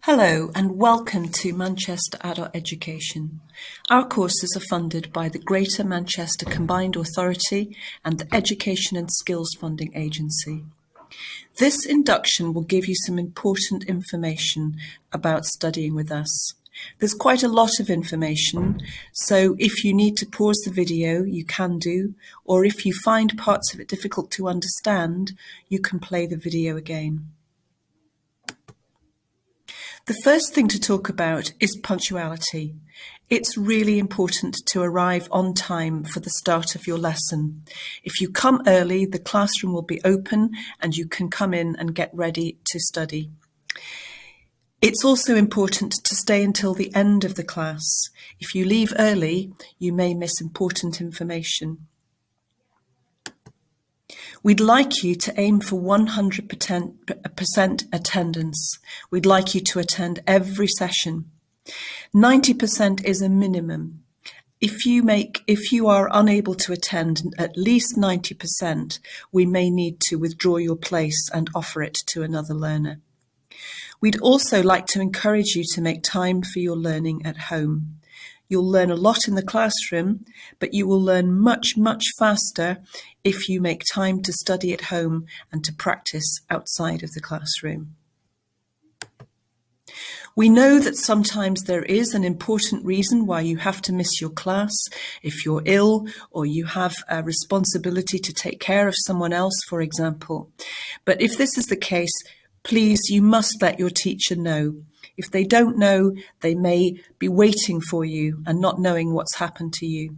Hello and welcome to Manchester Adult Education. Our courses are funded by the Greater Manchester Combined Authority and the Education and Skills Funding Agency. This induction will give you some important information about studying with us. There's quite a lot of information, so if you need to pause the video, you can do, or if you find parts of it difficult to understand, you can play the video again. The first thing to talk about is punctuality. It's really important to arrive on time for the start of your lesson. If you come early, the classroom will be open and you can come in and get ready to study. It's also important to stay until the end of the class. If you leave early, you may miss important information. We'd like you to aim for 100% attendance. We'd like you to attend every session. 90% is a minimum. If you are unable to attend at least 90%, we may need to withdraw your place and offer it to another learner. We'd also like to encourage you to make time for your learning at home. You'll learn a lot in the classroom, but you will learn much, much faster if you make time to study at home and to practice outside of the classroom. We know that sometimes there is an important reason why you have to miss your class, if you're ill or you have a responsibility to take care of someone else, for example. But if this is the case, please, you must let your teacher know. If they don't know, they may be waiting for you and not knowing what's happened to you.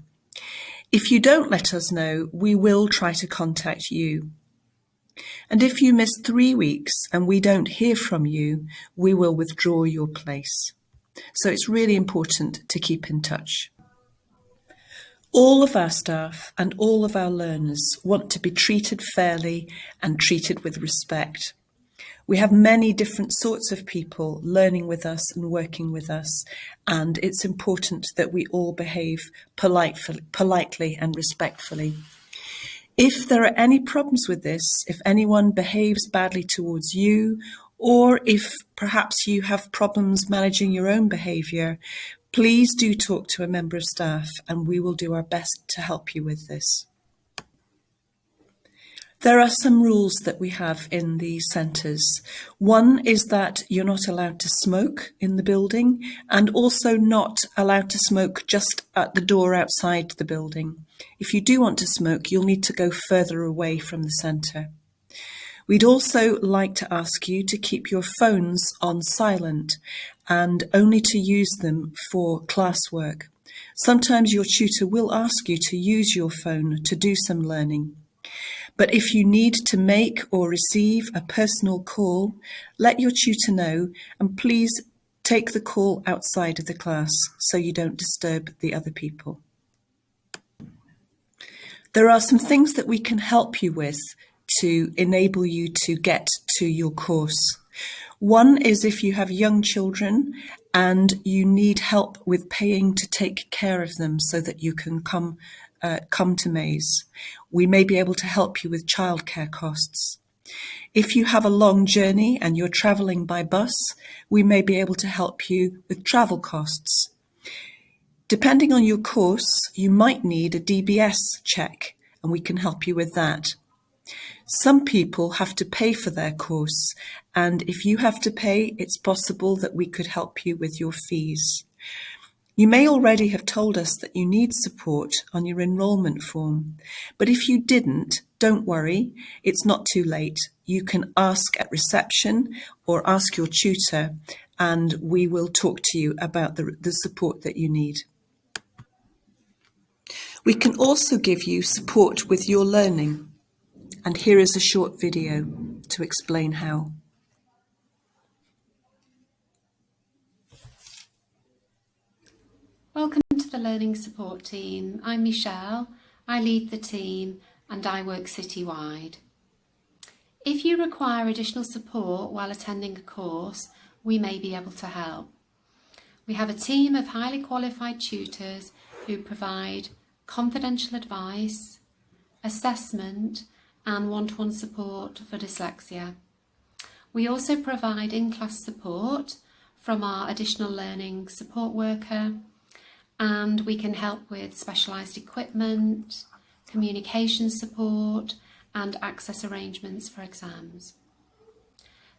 If you don't let us know, we will try to contact you. And if you miss 3 weeks and we don't hear from you, we will withdraw your place. So it's really important to keep in touch. All of our staff and all of our learners want to be treated fairly and treated with respect. We have many different sorts of people learning with us and working with us, and it's important that we all behave politely and respectfully. If there are any problems with this, if anyone behaves badly towards you, or if perhaps you have problems managing your own behaviour, please do talk to a member of staff and we will do our best to help you with this. There are some rules that we have in the centres. One is that you're not allowed to smoke in the building and also not allowed to smoke just at the door outside the building. If you do want to smoke, you'll need to go further away from the centre. We'd also like to ask you to keep your phones on silent and only to use them for classwork. Sometimes your tutor will ask you to use your phone to do some learning. But if you need to make or receive a personal call, let your tutor know and please take the call outside of the class so you don't disturb the other people. There are some things that we can help you with to enable you to get to your course. One is if you have young children and you need help with paying to take care of them so that you can come to MAES. We may be able to help you with childcare costs. If you have a long journey and you're travelling by bus, we may be able to help you with travel costs. Depending on your course, you might need a DBS check and we can help you with that. Some people have to pay for their course, and if you have to pay, it's possible that we could help you with your fees. You may already have told us that you need support on your enrolment form, but if you didn't, don't worry, it's not too late. You can ask at reception or ask your tutor and we will talk to you about the support that you need. We can also give you support with your learning, and here is a short video to explain how. Welcome to the Learning Support Team. I'm Michelle, I lead the team and I work citywide. If you require additional support while attending a course, we may be able to help. We have a team of highly qualified tutors who provide confidential advice, assessment and one-to-one support for dyslexia. We also provide in-class support from our additional learning support worker, and we can help with specialised equipment, communication support and access arrangements for exams.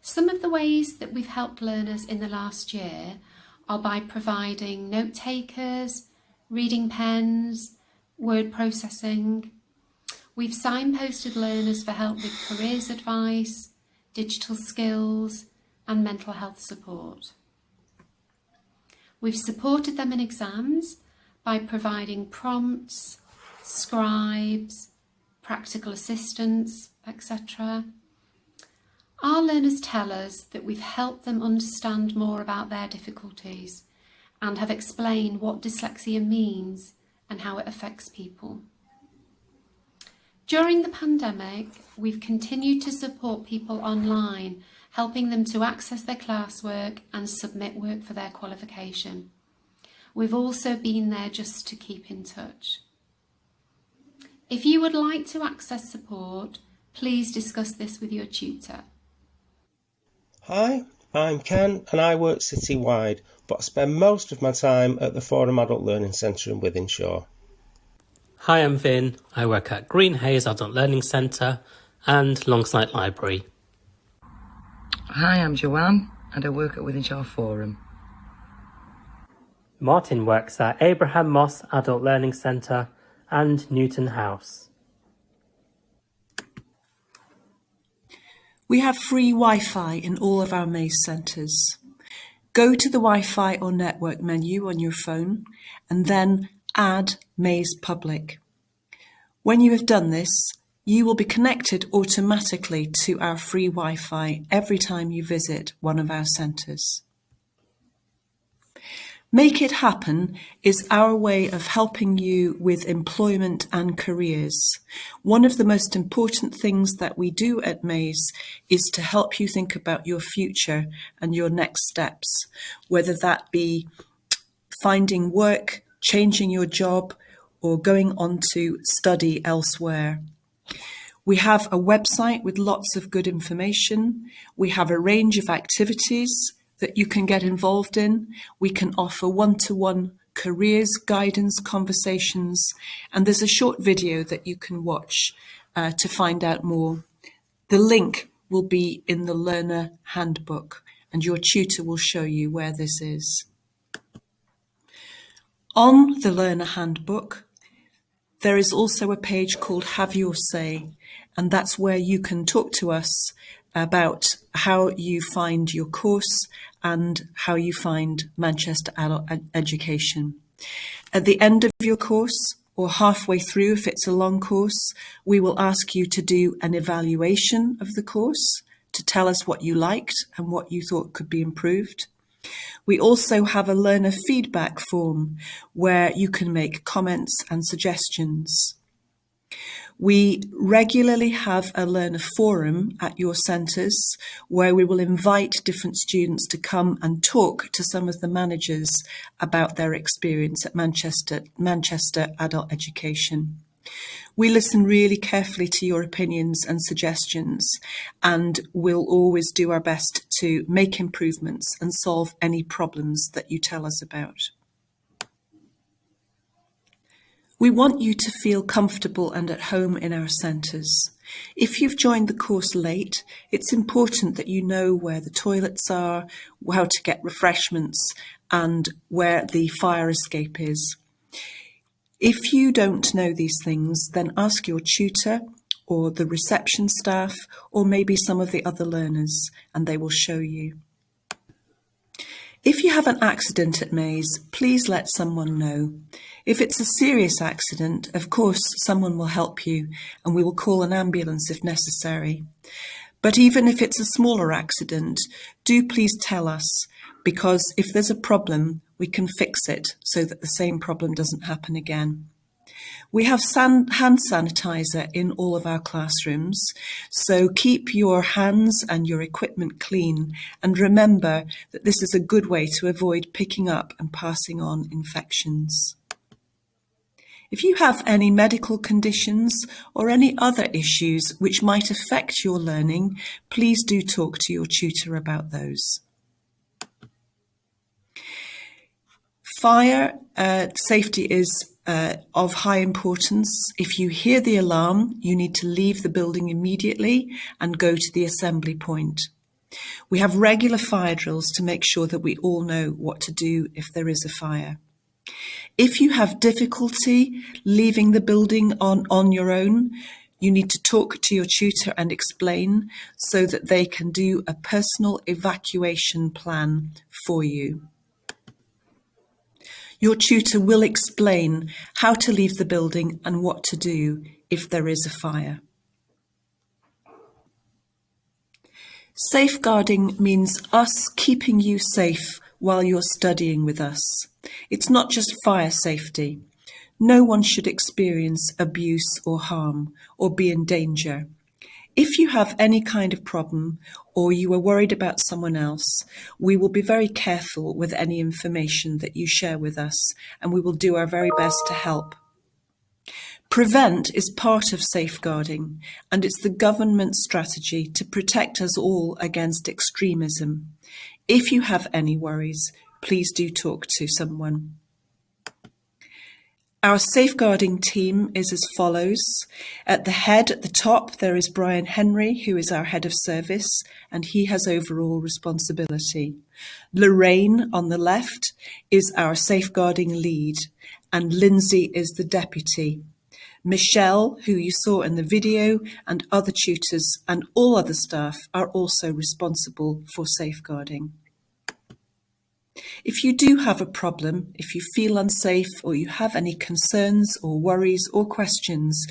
Some of the ways that we've helped learners in the last year are by providing note takers, reading pens, word processing. We've signposted learners for help with careers advice, digital skills and mental health support. We've supported them in exams by providing prompts, scribes, practical assistance, etc. Our learners tell us that we've helped them understand more about their difficulties and have explained what dyslexia means and how it affects people. During the pandemic, we've continued to support people online, helping them to access their classwork and submit work for their qualification. We've also been there just to keep in touch. If you would like to access support, please discuss this with your tutor. Hi, I'm Ken and I work citywide, but I spend most of my time at the Forum Adult Learning Centre in Wythenshawe. Hi, I'm Vin. I work at Green Hayes Adult Learning Centre and Longside Library. Hi, I'm Joanne and I work at Wythenshawe Forum. Martin works at Abraham Moss Adult Learning Centre and Newton House. We have free Wi-Fi in all of our MAES centres. Go to the Wi-Fi or network menu on your phone and then add MAES Public. When you have done this, you will be connected automatically to our free Wi-Fi every time you visit one of our centres. Make It Happen is our way of helping you with employment and careers. One of the most important things that we do at MAES is to help you think about your future and your next steps, whether that be finding work, changing your job, or going on to study elsewhere. We have a website with lots of good information. We have a range of activities that you can get involved in. We can offer one-to-one careers guidance conversations, and there's a short video that you can watch to find out more. The link will be in the learner handbook and your tutor will show you where this is. On the learner handbook, there is also a page called Have Your Say, and that's where you can talk to us about how you find your course and how you find Manchester Adult Education. At the end of your course, or halfway through if it's a long course, we will ask you to do an evaluation of the course to tell us what you liked and what you thought could be improved. We also have a learner feedback form where you can make comments and suggestions. We regularly have a learner forum at your centres where we will invite different students to come and talk to some of the managers about their experience at Manchester Adult Education. We listen really carefully to your opinions and suggestions, and we'll always do our best to make improvements and solve any problems that you tell us about. We want you to feel comfortable and at home in our centres. If you've joined the course late, it's important that you know where the toilets are, how to get refreshments, and where the fire escape is. If you don't know these things, then ask your tutor or the reception staff or maybe some of the other learners, and they will show you. If you have an accident at MAES, please let someone know. If it's a serious accident, of course, someone will help you and we will call an ambulance if necessary. But even if it's a smaller accident, do please tell us, because if there's a problem, we can fix it so that the same problem doesn't happen again. We have hand sanitizer in all of our classrooms, so keep your hands and your equipment clean, and remember that this is a good way to avoid picking up and passing on infections. If you have any medical conditions or any other issues which might affect your learning, please do talk to your tutor about those. Fire safety is of high importance. If you hear the alarm, you need to leave the building immediately and go to the assembly point. We have regular fire drills to make sure that we all know what to do if there is a fire. If you have difficulty leaving the building on your own, you need to talk to your tutor and explain so that they can do a personal evacuation plan for you. Your tutor will explain how to leave the building and what to do if there is a fire. Safeguarding means us keeping you safe while you're studying with us. It's not just fire safety. No one should experience abuse or harm or be in danger. If you have any kind of problem or you are worried about someone else, we will be very careful with any information that you share with us, and we will do our very best to help. Prevent is part of safeguarding, and it's the government's strategy to protect us all against extremism. If you have any worries, please do talk to someone. Our safeguarding team is as follows. At the head, at the top, there is Brian Henry, who is our head of service, and he has overall responsibility. Lorraine, on the left, is our safeguarding lead, and Lindsay is the deputy. Michelle, who you saw in the video, and other tutors and all other staff are also responsible for safeguarding. If you do have a problem, if you feel unsafe or you have any concerns or worries or questions,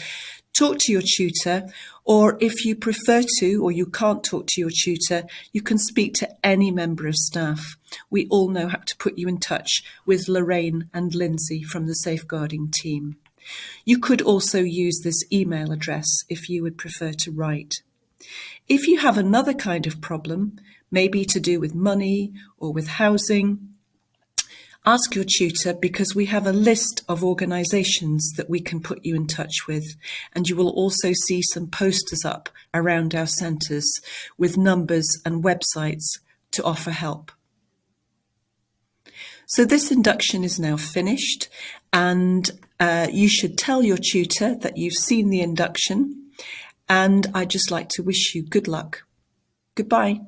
talk to your tutor, or if you prefer to or you can't talk to your tutor, you can speak to any member of staff. We all know how to put you in touch with Lorraine and Lindsay from the safeguarding team. You could also use this email address if you would prefer to write. If you have another kind of problem, maybe to do with money or with housing, ask your tutor, because we have a list of organisations that we can put you in touch with, and you will also see some posters up around our centres with numbers and websites to offer help. So this induction is now finished, and you should tell your tutor that you've seen the induction, and I'd just like to wish you good luck. Goodbye.